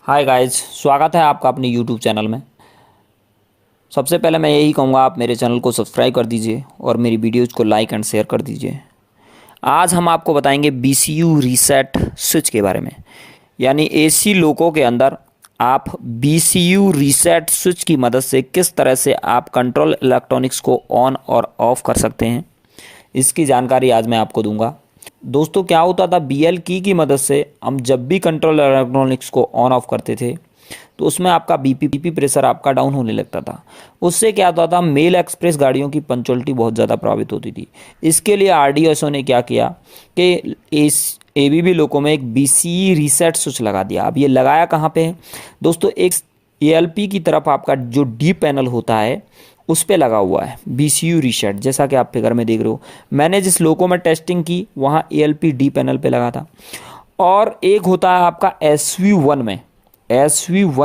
Hi guys, स्वागत है आपका अपने यूट्यूब चैनल में। सबसे पहले मैं यही कहूँगा, आप मेरे चैनल को सब्सक्राइब कर दीजिए और मेरी वीडियोज़ को लाइक एंड शेयर कर दीजिए। आज हम आपको बताएंगे BCU रीसेट स्विच के बारे में, यानी AC लोको के अंदर आप BCU रीसेट स्विच की मदद से किस तरह से आप कंट्रोल इलेक्ट्रॉनिक्स को ऑन और ऑफ कर सकते हैं, इसकी जानकारी आज मैं आपको दूंगा। दोस्तों, क्या होता था, BL की मदद से हम जब भी कंट्रोल इलेक्ट्रॉनिक्स को ऑन ऑफ करते थे तो उसमें आपका BP प्रेशर आपका डाउन होने लगता था। उससे क्या होता था, मेल एक्सप्रेस गाड़ियों की पंक्चुअलिटी बहुत ज़्यादा प्रभावित होती थी। इसके लिए RDSO ने क्या किया कि ABB लोको में एक BCE रीसेट स्विच लगा दिया। अब ये लगाया कहाँ पे है दोस्तों, एक ALP की तरफ आपका जो D पैनल होता है उस पे लगा हुआ है BCU रीसेट, जैसा कि आप फिगर में देख रहे हो। मैंने जिस लोको में टेस्टिंग की वहाँ ALP D पैनल पे लगा था। और एक होता है आपका SV1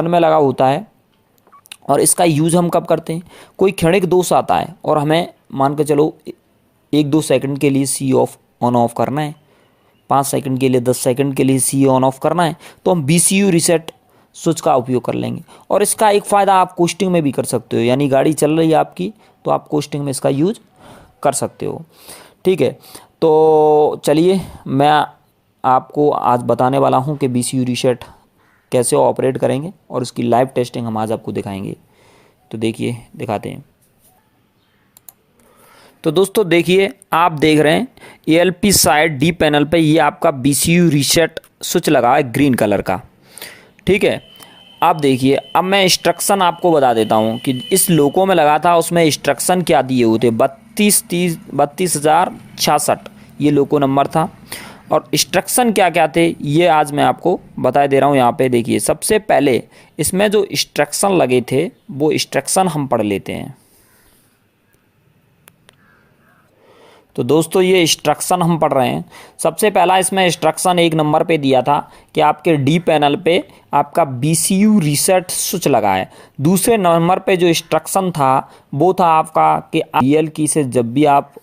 में लगा होता है। और इसका यूज़ हम कब करते हैं, कोई क्षणिक दोष आता है और हमें मान के चलो 1-2 सेकंड के लिए C ऑफ ऑन ऑफ करना है, 5 सेकंड के लिए 10 सेकंड के लिए C ऑन ऑफ करना है, तो हम BCU रीसेट स्विच का उपयोग कर लेंगे। और इसका एक फ़ायदा आप कोस्टिंग में भी कर सकते हो, यानी गाड़ी चल रही है आपकी तो आप कोस्टिंग में इसका यूज कर सकते हो। ठीक है, तो चलिए मैं आपको आज बताने वाला हूं कि BCU रीसेट कैसे ऑपरेट करेंगे और उसकी लाइव टेस्टिंग हम आज आपको दिखाएंगे। तो देखिए, दिखाते हैं। तो दोस्तों देखिए, आप देख रहे हैं ALP साइड D पैनल पे ये आपका BCU रीसेट स्विच लगा है ग्रीन कलर का। ठीक है, अब देखिए, अब मैं इंस्ट्रक्शन आपको बता देता हूँ कि इस लोको में लगा था, उसमें इंस्ट्रक्शन क्या दिए हुए थे। 32,66 ये लोको नंबर था। और इंस्ट्रक्शन क्या क्या थे ये आज मैं आपको बता दे रहा हूँ। यहाँ पे देखिए, सबसे पहले इसमें जो इंस्ट्रक्शन लगे थे वो इंस्ट्रक्शन हम पढ़ लेते हैं। तो दोस्तों ये इंस्ट्रक्शन हम पढ़ रहे हैं। सबसे पहला इसमें इंस्ट्रक्शन 1 नंबर पे दिया था कि आपके D पैनल पे आपका BCU रीसेट स्विच लगा है। दूसरे नंबर पे जो इंस्ट्रक्शन था वो था आपका कि BL की से जब भी आप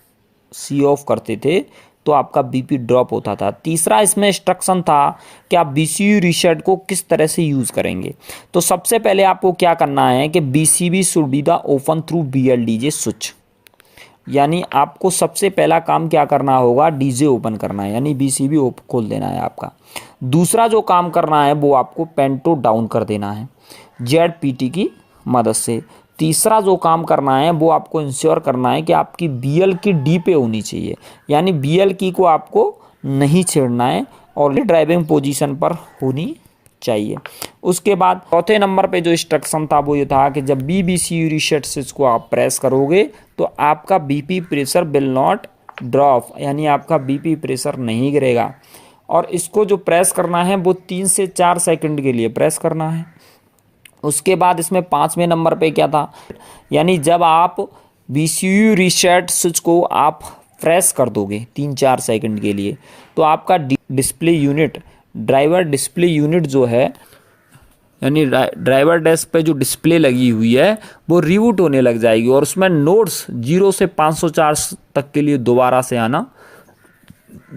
C ऑफ करते थे तो आपका BP ड्रॉप होता था। तीसरा इसमें इंस्ट्रक्शन था कि आप BCU रीसेट को किस तरह से यूज़ करेंगे। तो सबसे पहले आपको क्या करना है कि BCB should be the open through BLDJ switch, यानी आपको सबसे पहला काम क्या करना होगा, DJ ओपन करना है, यानी BCB खोल देना है आपका। दूसरा जो काम करना है वो आपको पेंटो डाउन कर देना है ZPT की मदद से। तीसरा जो काम करना है वो आपको इंश्योर करना है कि आपकी BL की D पे होनी चाहिए, यानी BL की को आपको नहीं छेड़ना है और ड्राइविंग पोजीशन पर होनी चाहिए। उसके बाद चौथे नंबर पे जो इंस्ट्रक्शन था वो ये था कि जब भी BCU रीसेट स्विच को आप प्रेस करोगे तो आपका BP pressure will not drop, यानी आपका BP प्रेशर नहीं गिरेगा। और इसको जो प्रेस करना है वो 3 से 4 सेकंड के लिए प्रेस करना है। उसके बाद इसमें 5वें नंबर पे क्या था, यानी जब आप BCU रीसेट स्विच को आप प्रेस कर दोगे 3-4 सेकंड के लिए तो आपका display unit, driver display unit जो है, यानी ड्राइवर डेस्क पे जो डिस्प्ले लगी हुई है वो रीबूट होने लग जाएगी और उसमें नोट्स 0 से 504 तक के लिए दोबारा से आना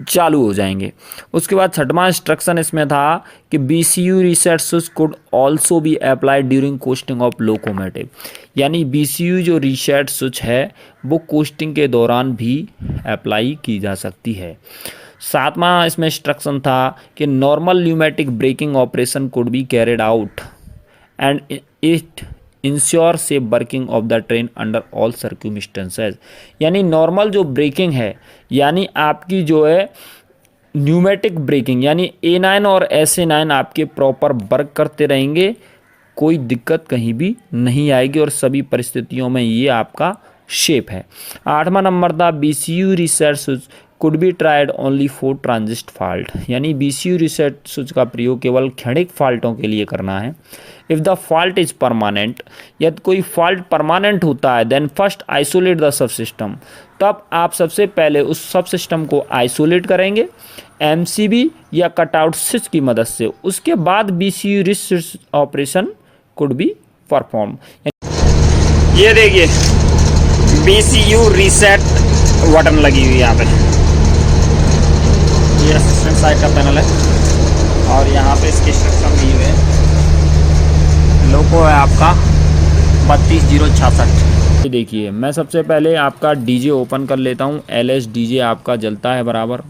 चालू हो जाएंगे। उसके बाद 6वां इंस्ट्रक्शन इसमें था कि BCU reset switch could also be applied during costing of locomotive, यानी BCU जो रीसेट स्विच है वो कोस्टिंग के दौरान भी अप्लाई की जा सकती है। 7वां इसमें इंस्ट्रक्शन था कि normal pneumatic braking operation could be carried out and it ensure safe working of the train under all circumstances, यानी नॉर्मल जो ब्रेकिंग है, यानी आपकी जो है न्यूमेटिक ब्रेकिंग, यानी A9 और SA9 आपके प्रॉपर वर्क करते रहेंगे, कोई दिक्कत कहीं भी नहीं आएगी और सभी परिस्थितियों में ये आपका शेप है। 8वां नंबर था BCU reset switch could be tried only for transit fault, यानी BCU रीसेट स्विच का प्रयोग केवल क्षणिक फॉल्टों के लिए करना है। If the fault is permanent, यदि कोई फॉल्ट परमानेंट होता है, then first isolate the sub system, तब आप सबसे पहले उस सब सिस्टम को आइसोलेट करेंगे MCB या कटआउट स्विच की मदद से। उसके बाद BCU reset operation could be perform. ये देखिए BCU रीसेट बटन लगी हुई है यहाँ पे, ये असिस्टेंट साइड का पैनल है और यहाँ पे इसके इंस्ट्रक्शन दिए हुए हैं। वो है आपका 32,066। देखिए मैं सबसे पहले आपका डीजे ओपन कर लेता हूँ। LS डीजे आपका जलता है बराबर।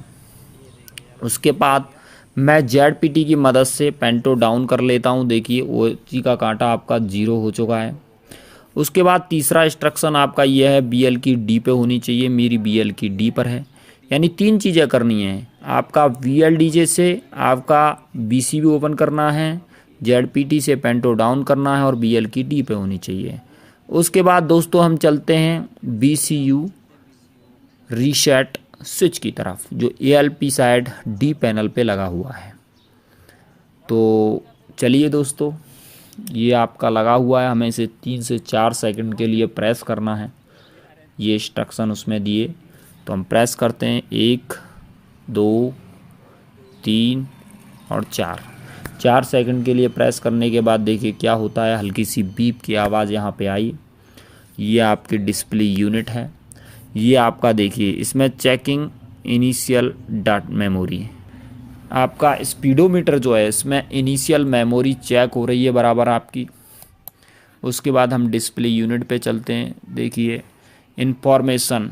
उसके बाद मैं ZPT की मदद से पेंटो डाउन कर लेता हूँ। देखिए OC का कांटा आपका 0 हो चुका है। उसके बाद तीसरा इंस्ट्रक्शन आपका यह है, BL की D पे होनी चाहिए, मेरी BL की D पर है। यानी 3 चीज़ें करनी है, आपका VL DJ से आपका BCB ओपन करना है, ZPT से पेंटो डाउन करना है और BL की D पे होनी चाहिए। उसके बाद दोस्तों हम चलते हैं BCU रीसेट स्विच की तरफ, जो ALP साइड D पैनल पे लगा हुआ है। तो चलिए दोस्तों, ये आपका लगा हुआ है, हमें इसे 3 से 4 सेकंड के लिए प्रेस करना है। ये इंस्ट्रक्शन उसमें दिए तो हम प्रेस करते हैं 1 2 3 और 4 सेकंड के लिए प्रेस करने के बाद देखिए क्या होता है, हल्की सी बीप की आवाज़ यहाँ पे आई। ये आपकी डिस्प्ले यूनिट है। ये आपका देखिए इसमें चेकिंग इनिशियल डाटा मेमोरी, आपका स्पीडोमीटर जो है इसमें इनिशियल मेमोरी चेक हो रही है बराबर आपकी। उसके बाद हम डिस्प्ले यूनिट पे चलते हैं। देखिए information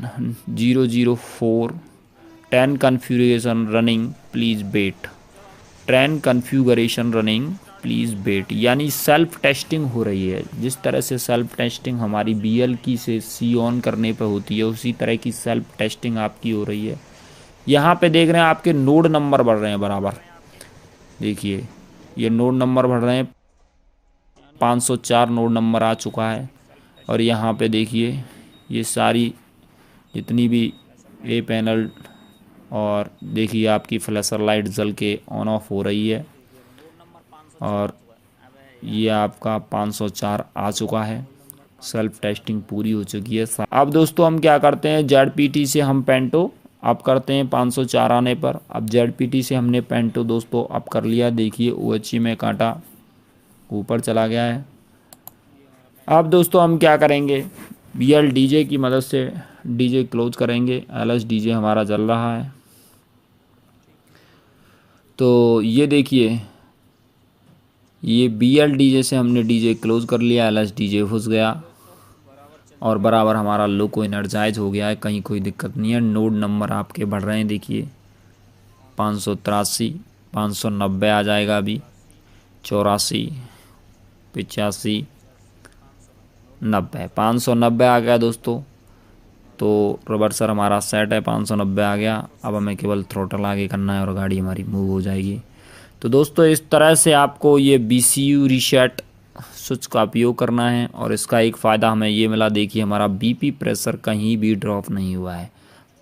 004 10 configuration running please wait, 10 configuration running please wait, यानी सेल्फ टेस्टिंग हो रही है। जिस तरह से सेल्फ टेस्टिंग हमारी BL की से C ऑन करने पर होती है, उसी तरह की सेल्फ टेस्टिंग आपकी हो रही है। यहाँ पे देख रहे हैं आपके नोड नंबर बढ़ रहे हैं बराबर। देखिए ये नोड नंबर बढ़ रहे हैं, 504 नोड नंबर आ चुका है। और यहाँ पे देखिए ये सारी जितनी भी A पैनल, और देखिए आपकी फ्लैशर लाइट जल के ऑन ऑफ हो रही है। और ये आपका 504 आ चुका है, सेल्फ टेस्टिंग पूरी हो चुकी है। अब दोस्तों हम क्या करते हैं, ZPT से हम पेंटो अप करते हैं 504 आने पर। अब ZPT से हमने पेंटो दोस्तों अप कर लिया। देखिए OHE में कांटा ऊपर चला गया है। अब दोस्तों हम क्या करेंगे, BL DJ की मदद से DJ क्लोज करेंगे। LS DJ हमारा जल रहा है। तो ये देखिए ये BL DJ से हमने DJ क्लोज कर लिया, LS DJ घुस गया और बराबर हमारा लोको एनर्जाइज हो गया है, कहीं कोई दिक्कत नहीं है। नोड नंबर आपके बढ़ रहे हैं, देखिए 583 590 आ जाएगा अभी, 84 85 90 590 आ गया दोस्तों। तो रिवर्सर हमारा सेट है, 590 आ गया। अब हमें केवल थ्रोटल आगे करना है और गाड़ी हमारी मूव हो जाएगी। तो दोस्तों इस तरह से आपको ये BCU रीसेट स्विच का उपयोग करना है। और इसका एक फ़ायदा हमें ये मिला, देखिए हमारा BP प्रेशर कहीं भी ड्रॉप नहीं हुआ है।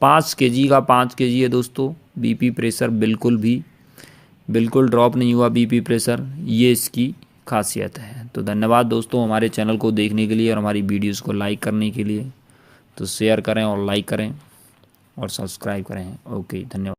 5 kg का 5 kg है दोस्तों। BP प्रेशर बिल्कुल ड्रॉप नहीं हुआ BP प्रेशर, ये इसकी खासियत है। तो धन्यवाद दोस्तों हमारे चैनल को देखने के लिए और हमारी वीडियोज़ को लाइक करने के लिए। तो शेयर करें और लाइक करें और सब्सक्राइब करें। ओके, धन्यवाद।